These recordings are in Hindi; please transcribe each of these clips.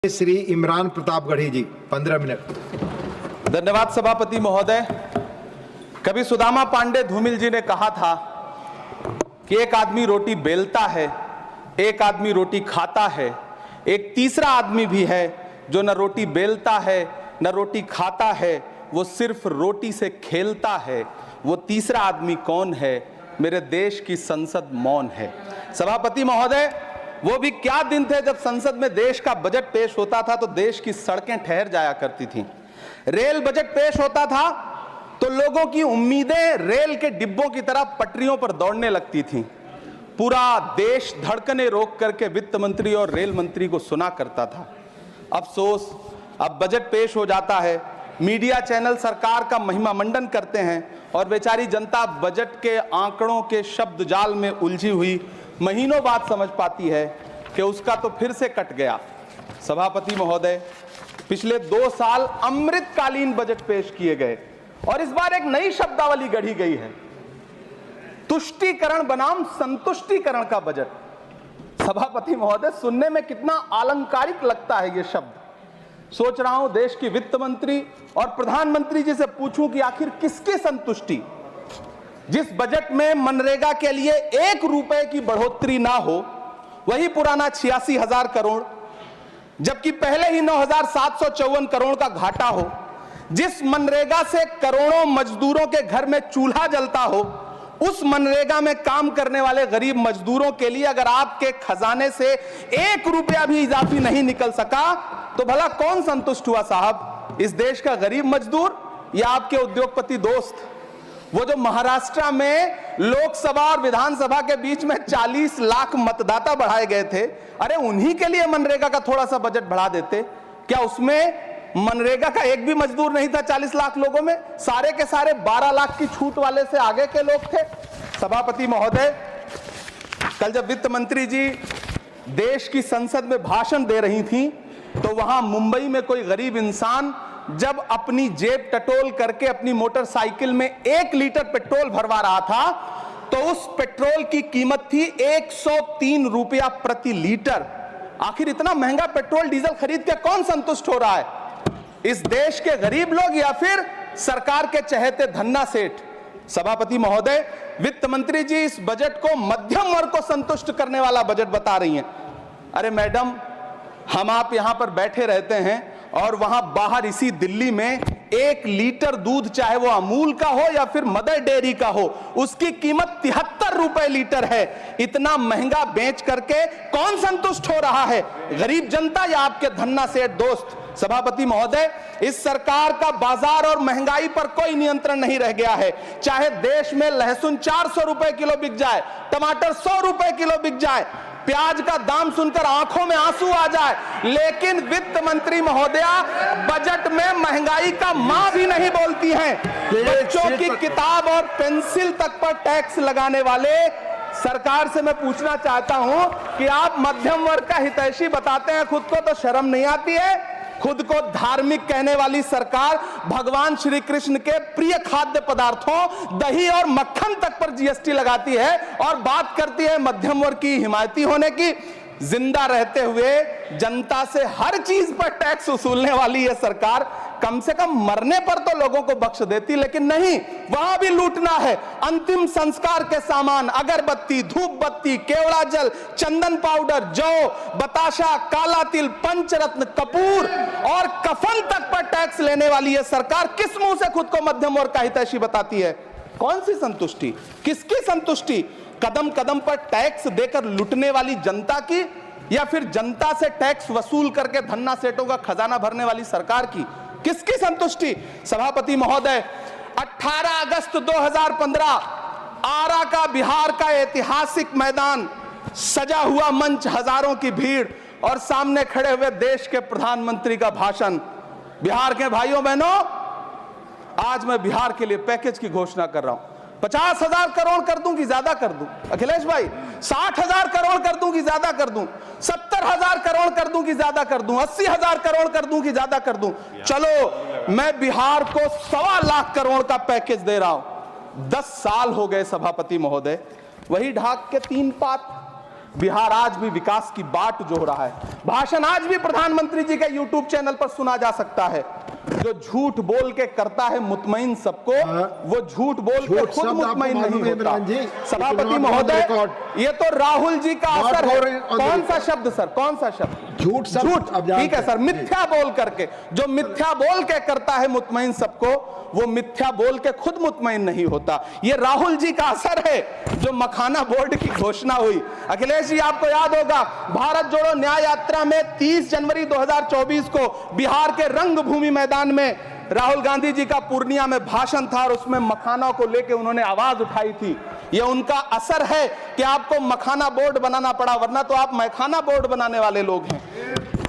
श्री इमरान प्रतापगढ़ी जी 15 मिनट। धन्यवाद सभापति महोदय। कभी सुदामा पांडे धूमिल जी ने कहा था कि एक आदमी रोटी बेलता है, एक आदमी रोटी खाता है, एक तीसरा आदमी भी है जो न रोटी बेलता है न रोटी खाता है, वो सिर्फ रोटी से खेलता है। वो तीसरा आदमी कौन है? मेरे देश की संसद मौन है। सभापति महोदय, वो भी क्या दिन थे जब संसद में देश का बजट पेश होता था तो देश की सड़कें ठहर जाया करती थीं। रेल बजट पेश होता था तो लोगों की उम्मीदें रेल के डिब्बों की तरह पटरियों पर दौड़ने लगती थीं। पूरा देश धड़कने रोक करके वित्त मंत्री और रेल मंत्री को सुना करता था। अफसोस, अब बजट पेश हो जाता है, मीडिया चैनल सरकार का महिमा मंडन करते हैं और बेचारी जनता बजट के आंकड़ों के शब्द जाल में उलझी हुई महीनों बाद समझ पाती है कि उसका तो फिर से कट गया। सभापति महोदय, पिछले 2 साल अमृतकालीन बजट पेश किए गए और इस बार एक नई शब्दावली गढ़ी गई है, तुष्टीकरण बनाम संतुष्टीकरण का बजट। सभापति महोदय, सुनने में कितना अलंकारिक लगता है ये शब्द। सोच रहा हूं देश की वित्त मंत्री और प्रधानमंत्री जी से पूछूं कि आखिर किसकी संतुष्टि? जिस बजट में मनरेगा के लिए 1 रुपए की बढ़ोतरी ना हो, वही पुराना 86,000 करोड़, जबकि पहले ही 9,754 करोड़ का घाटा हो, जिस मनरेगा से करोड़ों मजदूरों के घर में चूल्हा जलता हो, उस मनरेगा में काम करने वाले गरीब मजदूरों के लिए अगर आपके खजाने से 1 रुपया भी इजाफी नहीं निकल सका तो भला कौन संतुष्ट हुआ साहब? इस देश का गरीब मजदूर या आपके उद्योगपति दोस्त? वो जो महाराष्ट्र में लोकसभा और विधानसभा के बीच में 40 लाख मतदाता बढ़ाए गए थे, अरे उन्हीं के लिए मनरेगा का थोड़ा सा बजट बढ़ा देते। क्या उसमें मनरेगा का एक भी मजदूर नहीं था? 40 लाख लोगों में सारे के सारे 12 लाख की छूट वाले से आगे के लोग थे। सभापति महोदय, कल जब वित्त मंत्री जी देश की संसद में भाषण दे रही थी तो वहां मुंबई में कोई गरीब इंसान जब अपनी जेब टटोल करके अपनी मोटरसाइकिल में 1 लीटर पेट्रोल भरवा रहा था तो उस पेट्रोल की कीमत थी 103 रुपया प्रति लीटर। आखिर इतना महंगा पेट्रोल डीजल खरीद के कौन संतुष्ट हो रहा है? इस देश के गरीब लोग या फिर सरकार के चहेते धन्ना सेठ? सभापति महोदय, वित्त मंत्री जी इस बजट को मध्यम वर्ग को संतुष्ट करने वाला बजट बता रही हैं। अरे मैडम, हम आप यहां पर बैठे रहते हैं और वहां बाहर इसी दिल्ली में 1 लीटर दूध, चाहे वो अमूल का हो या फिर मदर डेयरी का हो, उसकी कीमत 73 रुपए लीटर है। इतना महंगा बेच करके कौन संतुष्ट हो रहा है? गरीब जनता या आपके धन्ना सेठ दोस्त? सभापति महोदय, इस सरकार का बाजार और महंगाई पर कोई नियंत्रण नहीं रह गया है। चाहे देश में लहसुन 400 रुपए किलो बिक जाए, टमाटर 100 रुपए किलो बिक जाए, प्याज का दाम सुनकर आंखों में आंसू आ जाए, लेकिन वित्त मंत्री महोदया बजट में महंगाई का मां भी नहीं बोलती हैं। बच्चों की किताब और पेंसिल तक पर टैक्स लगाने वाले सरकार से मैं पूछना चाहता हूं कि आप मध्यम वर्ग का हितैषी बताते हैं खुद को, तो शर्म नहीं आती है? खुद को धार्मिक कहने वाली सरकार भगवान श्री कृष्ण के प्रिय खाद्य पदार्थों दही और मक्खन तक पर जीएसटी लगाती है और बात करती है मध्यम वर्ग की हिमायती होने की। जिंदा रहते हुए जनता से हर चीज पर टैक्स वसूलने वाली यह सरकार कम से कम मरने पर तो लोगों को बख्श देती, लेकिन नहीं, वहां भी लूटना है। अंतिम संस्कार के सामान, अगरबत्ती, धूप बत्ती, केवड़ा जल, चंदन पाउडर, जौ, बताशा, काला तिल, पंचरत्न, कपूर और कफन तक पर टैक्स लेने वाली यह सरकार किस मुंह से खुद को मध्यम वर्ग का हितैषी बताती है? कौन सी संतुष्टि? किसकी संतुष्टि? कदम कदम पर टैक्स देकर लुटने वाली जनता की, या फिर जनता से टैक्स वसूल करके धन्ना सेठों का खजाना भरने वाली सरकार की? किसकी संतुष्टि? सभापति महोदय, 18 अगस्त 2015 आरा का बिहार का ऐतिहासिक मैदान, सजा हुआ मंच, हजारों की भीड़ और सामने खड़े हुए देश के प्रधानमंत्री का भाषण। बिहार के भाइयों बहनों, आज मैं बिहार के लिए पैकेज की घोषणा कर रहा हूं। 50,000 करोड़ कर दूं कि ज्यादा कर दूं? अखिलेश भाई, 60,000 करोड़ कर दूं कि ज्यादा कर दूं? 70,000 करोड़ कर दूं कि ज्यादा कर दूं? 80,000 करोड़ कर दूं कि ज्यादा कर दूं? चलो, मैं बिहार को 1.25 लाख करोड़ का पैकेज दे रहा हूं। 10 साल हो गए सभापति महोदय, वही ढाक के 3 पात, बिहार आज भी विकास की बाट जोह रहा है। भाषण आज भी प्रधानमंत्री जी के यूट्यूब चैनल पर सुना जा सकता है। जो झूठ बोल के करता है मुतमईन सबको, वो झूठ बोल के खुद मुतमईन नहीं होता। सभापति महोदय, ये तो राहुल जी का असर है। कौन सा शब्द सर, कौन सा शब्द? झूठ। ठीक है सर, मिथ्या बोल करके, जो मिथ्या बोल के करता है मुतमईन सबको, वो मिथ्या बोल के खुद मुतमईन नहीं होता। ये राहुल जी का असर है। जो मखाना बोर्ड की घोषणा हुई, अखिलेश जी आपको याद होगा, भारत जोड़ो न्याय यात्रा में 30 जनवरी 2024 को बिहार के रंगभूमि मैदान में राहुल गांधी जी का पूर्णिया में भाषण था और उसमें मखाना को लेकर उन्होंने आवाज उठाई थी। यह उनका असर है कि आपको मखाना बोर्ड बनाना पड़ा, वरना तो आप मैखाना बोर्ड बनाने वाले लोग हैं।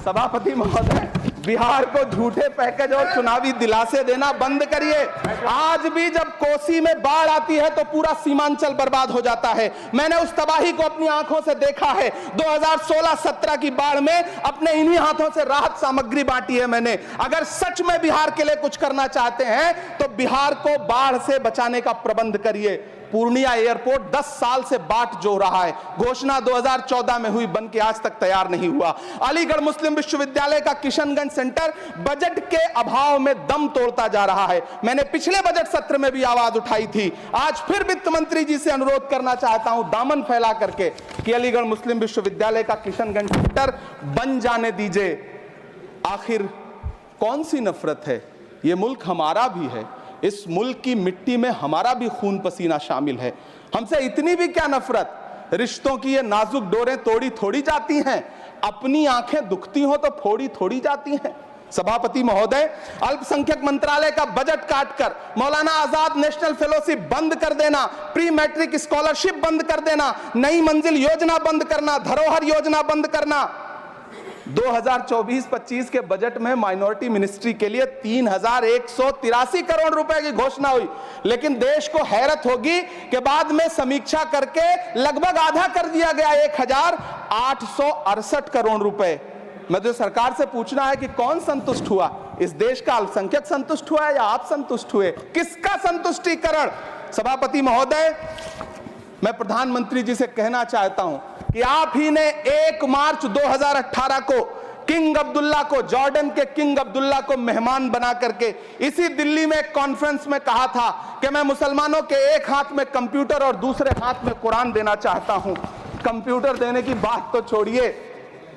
सभापति महोदय, बिहार को झूठे पैकेज और चुनावी दिलासे देना बंद करिए। आज भी जब कोसी में बाढ़ आती है तो पूरा सीमांचल बर्बाद हो जाता है। मैंने उस तबाही को अपनी आंखों से देखा है। 2016-17 की बाढ़ में अपने इन्हीं हाथों से राहत सामग्री बांटी है मैंने। अगर सच में बिहार के लिए कुछ करना चाहते हैं तो बिहार को बाढ़ से बचाने का प्रबंध करिए। पूर्णिया एयरपोर्ट 10 साल से बाट जो रहा है, घोषणा 2014 में हुई, बन के आज तक तैयार नहीं हुआ। अलीगढ़ मुस्लिम विश्वविद्यालय का किशनगंज सेंटर बजट के अभाव में दम तोड़ता जा रहा है। मैंने पिछले बजट सत्र में भी आवाज उठाई थी। आज फिर वित्त मंत्री जी से अनुरोध करना चाहता हूं, दामन फैला करके, कि अलीगढ़ मुस्लिम विश्वविद्यालय का किशनगंज सेंटर बन जाने दीजिए। आखिर कौन सी नफरत है? यह मुल्क हमारा भी है। इस मुल्क की मिट्टी में हमारा भी खून पसीना शामिल है। हमसे इतनी भी क्या नफरत? रिश्तों की ये नाजुक डोरें तोड़ी थोड़ी जाती हैं। अपनी आंखें दुखती हो तो फोड़ी थोड़ी जाती हैं। सभापति महोदय, अल्पसंख्यक मंत्रालय का बजट काटकर मौलाना आजाद नेशनल फेलोशिप बंद कर देना, प्री मैट्रिक स्कॉलरशिप बंद कर देना, नई मंजिल योजना बंद करना, धरोहर योजना बंद करना। 2024-25 के बजट में माइनॉरिटी मिनिस्ट्री के लिए 3183 करोड़ रुपए की घोषणा हुई, लेकिन देश को हैरत होगी कि बाद में समीक्षा करके लगभग आधा कर दिया गया, 1868 करोड़ रुपए। मुझे सरकार से पूछना है कि कौन संतुष्ट हुआ? इस देश का अल्पसंख्यक संतुष्ट हुआ है या आप संतुष्ट हुए? किसका संतुष्टिकरण? सभापति महोदय, मैं प्रधानमंत्री जी से कहना चाहता हूं कि आप ही ने 1 मार्च 2018 को किंग अब्दुल्ला को, जॉर्डन के किंग अब्दुल्ला को मेहमान बना करके इसी दिल्ली में एक कॉन्फ्रेंस में कहा था कि मैं मुसलमानों के एक हाथ में कंप्यूटर और दूसरे हाथ में कुरान देना चाहता हूं। कंप्यूटर देने की बात तो छोड़िए,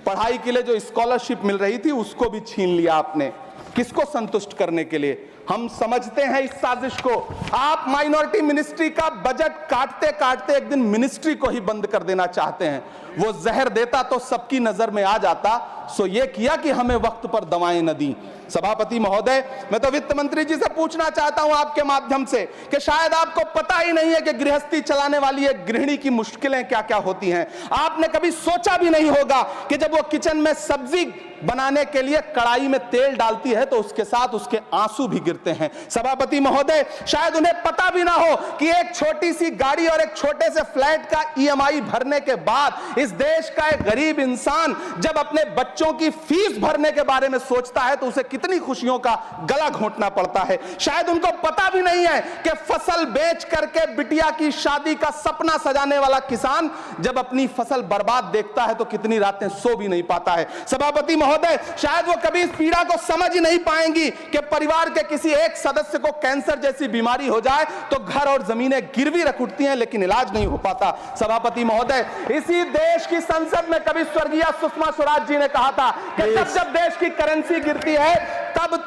पढ़ाई के लिए जो स्कॉलरशिप मिल रही थी उसको भी छीन लिया आपने। किसको संतुष्ट करने के लिए? हम समझते हैं इस साजिश को। आप माइनॉरिटी मिनिस्ट्री का बजट काटते काटते एक दिन मिनिस्ट्री को ही बंद कर देना चाहते हैं। वो जहर देता तो सबकी नजर में आ जाता, सो ये किया कि हमें वक्त पर दवाएं न दी। सभापति महोदय, मैं तो वित्त मंत्री जी से पूछना चाहता हूं आपके माध्यम से कि शायद आपको पता ही नहीं है कि गृहस्थी चलाने वाली एक गृहिणी की मुश्किलें क्या क्या होती हैं। आपने कभी सोचा भी नहीं होगा कि जब वो किचन में सब्जी बनाने के लिए कढ़ाई में तेल डालती है तो उसके साथ उसके आंसू भी गिरते हैं। सभापति महोदय, शायद उन्हें पता भी ना हो कि एक छोटी सी गाड़ी और एक छोटे से फ्लैट का EMI भरने के बाद इस देश का एक गरीब इंसान जब अपने बच्चों की फीस भरने के बारे में सोचता है तो उसे कितनी खुशियों का गला घोंटना पड़ता है। शायद उनको पता भी नहीं है कि फसल बेच करके बिटिया की शादी का सपना सजाने वाला किसान जब अपनी फसल बर्बाद देखता है तो कितनी रातें सो भी नहीं पाता है। सभापति महोदय, शायद वो कभी इस पीड़ा को समझ ही नहीं पाएंगी कि परिवार के किसी एक सदस्य को कैंसर जैसी बीमारी हो जाए तो घर और जमीनें गिरवी रख उठती हैं लेकिन इलाज नहीं हो पाता। सभापति महोदय, इसी देश की संसद में कभी स्वर्गीय सुषमा स्वराज जी ने कहा था कि जब देश की करेंसी गिरती है तब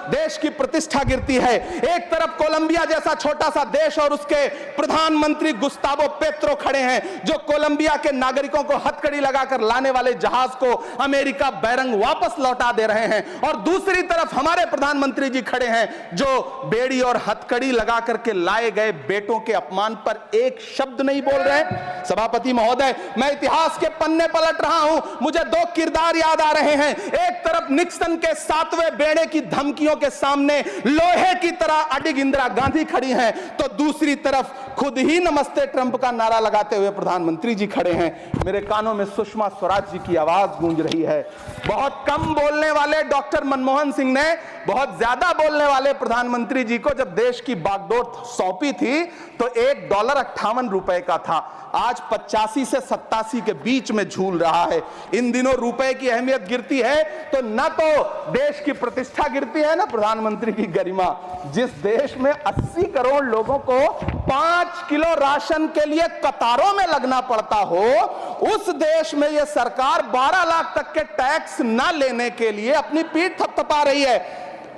देश की प्रतिष्ठा गिरती है। एक तरफ कोलंबिया जैसा छोटा सा देश और उसके प्रधानमंत्री गुस्तावो पेत्रो खड़े हैं जो कोलंबिया के नागरिकों को हथकड़ी लगाकर लाने वाले जहाज को अमेरिका बैरंग वापस लौटा दे रहे हैं, और दूसरी तरफ हमारे प्रधानमंत्री जी खड़े हैं जो बेड़ी और हथकड़ी लगा करके लाए गए बेटों के अपमान पर एक शब्द नहीं बोल रहे हैं। सभापति महोदय, मैं इतिहास के पन्ने पलट रहा हूं, मुझे 2 किरदार याद आ रहे हैं। एक तरफ निक्सन के 7वें बेड़े की धमकियों के सामने लोहे की तरह अडिग इंदिरा गांधी खड़ी हैं, तो दूसरी तरफ खुद ही नमस्ते ट्रंप का नारा लगाते हुए प्रधानमंत्री जी खड़े हैं। मेरे कानों में सुषमा स्वराज जी की आवाज गूंज रही है। बहुत कम बोलने वाले डॉक्टर मनमोहन सिंह ने बहुत ज्यादा बोलने वाले प्रधानमंत्री जी को जब देश की बागडोर सौंपी थी तो $1.58 का था, आज 85 से 87 के बीच में झूल रहा है। इन दिनों रुपए की अहमियत गिरती है तो न तो देश की प्रतिष्ठा गिरती है, ना प्रधानमंत्री की गरिमा। जिस देश में 80 करोड़ लोगों को 5 किलो राशन के लिए कतारों में लगना पड़ता हो, उस देश में यह सरकार 12 लाख तक के टैक्स न लेने के लिए अपनी पीठ थपथपा रही है।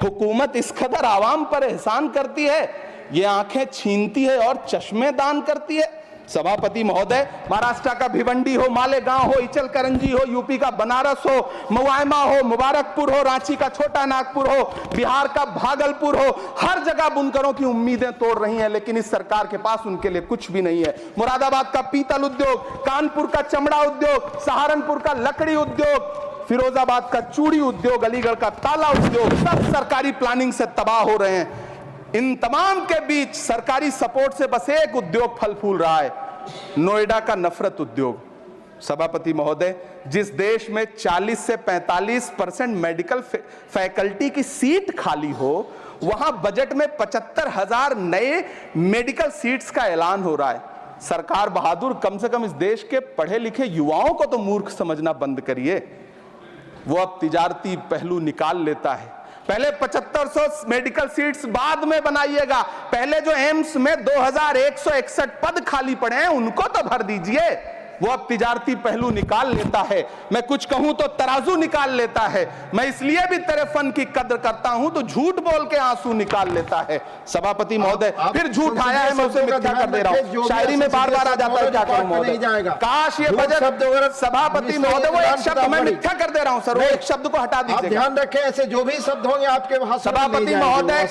हुकूमत इस कदर आवाम पर एहसान करती है, ये आंखें छीनती है और चश्मे दान करती है। सभापति महोदय, महाराष्ट्र का भिवंडी हो, मालेगांव हो, इचलकरंजी हो, यूपी का बनारस हो, मुआयमा हो, मुबारकपुर हो, रांची का छोटा नागपुर हो, बिहार का भागलपुर हो, हर जगह बुनकरों की उम्मीदें तोड़ रही हैं, लेकिन इस सरकार के पास उनके लिए कुछ भी नहीं है। मुरादाबाद का पीतल उद्योग, कानपुर का चमड़ा उद्योग, सहारनपुर का लकड़ी उद्योग, फिरोजाबाद का चूड़ी उद्योग, अलीगढ़ का ताला उद्योग, सब सरकारी प्लानिंग से तबाह हो रहे हैं। इन तमाम के बीच सरकारी सपोर्ट से बस एक उद्योग फल फूल रहा है, नोएडा का नफरत उद्योग। सभापति महोदय, जिस देश में 40 से 45% मेडिकल फैकल्टी की सीट खाली हो, वहां बजट में 75,000 नए मेडिकल सीट्स का ऐलान हो रहा है। सरकार बहादुर, कम से कम इस देश के पढ़े लिखे युवाओं को तो मूर्ख समझना बंद करिए। वो अब तिजारती पहलू निकाल लेता है। पहले 7500 मेडिकल सीट्स बाद में बनाइएगा, पहले जो एम्स में 2161 पद खाली पड़े हैं उनको तो भर दीजिए। वो अब तिजारती पहलू निकाल लेता है। मैं कुछ कहूं तो तराजू निकाल लेता है। मैं इसलिए भी तेरे फन की कद्र करता हूं तो झूठ बोल के आंसू निकाल लेता है। सभापति महोदय, फिर झूठ आया है, मैं उसे मिथ्या कर दे रहा हूं। शायरी में बार बार आ जाता है, क्या करूं महोदय। काश ये बजट, सभापति महोदय, वो एक शब्द मैं मिथ्या कर दे रहा हूं सर, वो एक शब्द को हटा दीजिए। ध्यान रखें, ऐसे जो भी शब्द होंगे आपके भाषण में सभापति महोदय,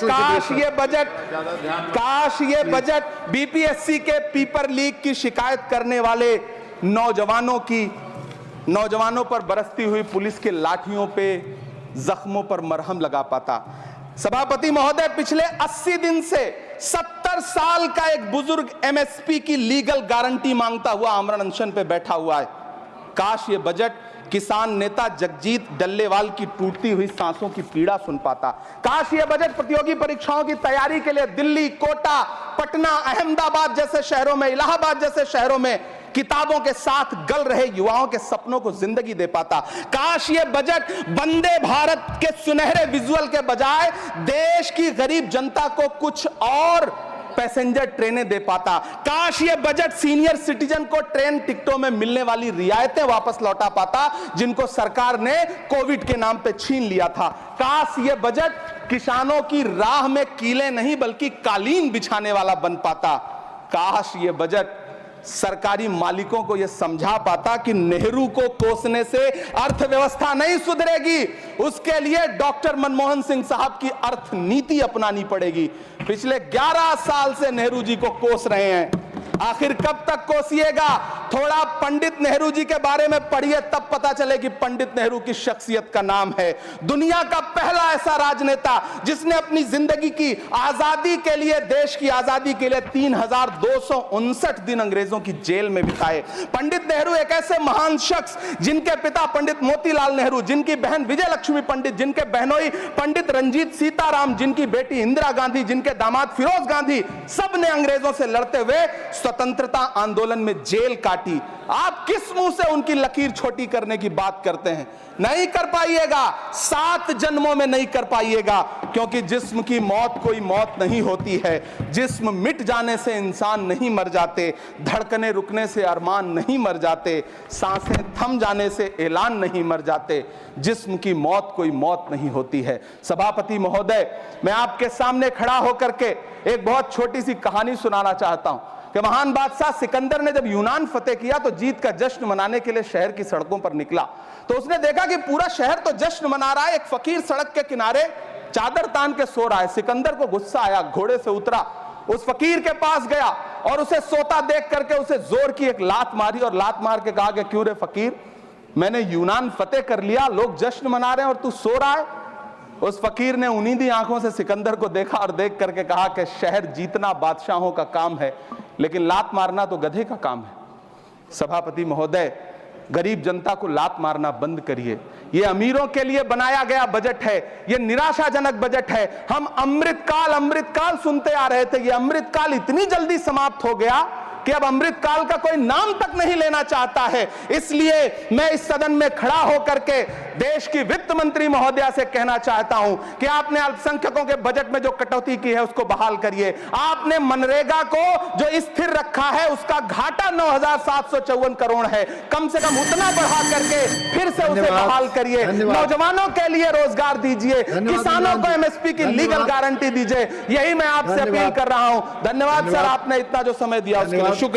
काश ये बजट बीपीएससी के पेपर लीक की शिकायत करने वाले नौजवानों पर बरसती हुई पुलिस के लाठियों पे, जख्मों पर मरहम लगा पाता। सभापति महोदय, पिछले 80 दिन से 70 साल का एक बुजुर्ग एमएसपी की लीगल गारंटी मांगता हुआ आमरण अनशन पे बैठा हुआ है। काश ये बजट किसान नेता जगजीत डल्लेवाल की टूटती हुई सांसों की पीड़ा सुन पाता। काश ये बजट प्रतियोगी परीक्षाओं की तैयारी के लिए दिल्ली, कोटा, पटना, अहमदाबाद जैसे शहरों में, इलाहाबाद जैसे शहरों में किताबों के साथ गल रहे युवाओं के सपनों को जिंदगी दे पाता। काश ये बजट वंदे भारत के सुनहरे विजुअल के बजाय देश की गरीब जनता को कुछ और पैसेंजर ट्रेनें दे पाता। काश ये बजट सीनियर सिटीजन को ट्रेन टिकटों में मिलने वाली रियायतें वापस लौटा पाता, जिनको सरकार ने कोविड के नाम पे छीन लिया था। काश ये बजट किसानों की राह में कीले नहीं बल्कि कालीन बिछाने वाला बन पाता। काश ये बजट सरकारी मालिकों को यह समझा पाता कि नेहरू को कोसने से अर्थव्यवस्था नहीं सुधरेगी, उसके लिए डॉक्टर मनमोहन सिंह साहब की अर्थ नीति अपनानी पड़ेगी। पिछले 11 साल से नेहरू जी को कोस रहे हैं, आखिर कब तक कोसिएगा? थोड़ा पंडित नेहरू जी के बारे में पढ़िए, तब पता चले कि पंडित नेहरू की शख्सियत का नाम है। दुनिया का पहला ऐसा राजनेता जिसने अपनी जिंदगी की आजादी के लिए, देश की आजादी के लिए 3259 दिन अंग्रेजों की जेल में बिताए। पंडित नेहरू एक ऐसे महान शख्स जिनके पिता पंडित मोतीलाल नेहरू, जिनकी बहन विजय लक्ष्मी पंडित, जिनके बहनोई पंडित रंजीत सीताराम, जिनकी बेटी इंदिरा गांधी, जिनके दामाद फिरोज गांधी, सब ने अंग्रेजों से लड़ते हुए स्वतंत्रता आंदोलन में जेल काटी। आप किस मुंह से उनकी लकीर छोटी करने की बात करते हैं? नहीं कर पाइएगा, 7 जन्मों में नहीं कर पाइएगा, क्योंकि जिस्म की मौत कोई मौत नहीं होती है। जिस्म मिट जाने से इंसान नहीं मर जाते, धड़कने रुकने से अरमान नहीं मर जाते, सांसें थम जाने से ऐलान नहीं मर जाते। जिस्म की मौत कोई मौत नहीं होती है। सभापति महोदय, मैं आपके सामने खड़ा होकर के एक बहुत छोटी सी कहानी सुनाना चाहता हूं कि महान बादशाह सिकंदर ने जब यूनान फतेह किया तो जीत का जश्न मनाने के लिए शहर की सड़कों पर निकला। तो उसने देखा कि पूरा शहर तो जश्न मना रहा है, एक फकीर सड़क के किनारे चादर तान के सो रहा है। सिकंदर को गुस्सा आया, घोड़े से उतरा, उस फकीर के पास गया और उसे सोता देख करके उसे जोर की एक लात मारी और लात मार के कहा कि क्यों रे फकीर, मैंने यूनान फतेह कर लिया, लोग जश्न मना रहे हैं और तू सो रहा है। उस फकीर ने उन्नीदी आंखों से सिकंदर को देखा और देख करके कहा कि शहर जीतना बादशाहों का काम है, लेकिन लात मारना तो गधे का काम है। सभापति महोदय, गरीब जनता को लात मारना बंद करिए। ये अमीरों के लिए बनाया गया बजट है, ये निराशाजनक बजट है। हम अमृतकाल सुनते आ रहे थे, ये अमृतकाल इतनी जल्दी समाप्त हो गया कि अब अमृतकाल का कोई नाम तक नहीं लेना चाहता है। इसलिए मैं इस सदन में खड़ा होकर के देश की वित्त मंत्री महोदया से कहना चाहता हूं कि आपने अल्पसंख्यकों के बजट में जो कटौती की है उसको बहाल करिए। आपने मनरेगा को जो स्थिर रखा है उसका घाटा 9,754 करोड़ है, कम से कम उतना बढ़ा करके फिर से उसे बहाल करिए। नौजवानों के लिए रोजगार दीजिए, किसानों को एमएसपी की लीगल गारंटी दीजिए। यही मैं आपसे अपील कर रहा हूं। धन्यवाद सर, आपने इतना जो समय दिया उसके लिए।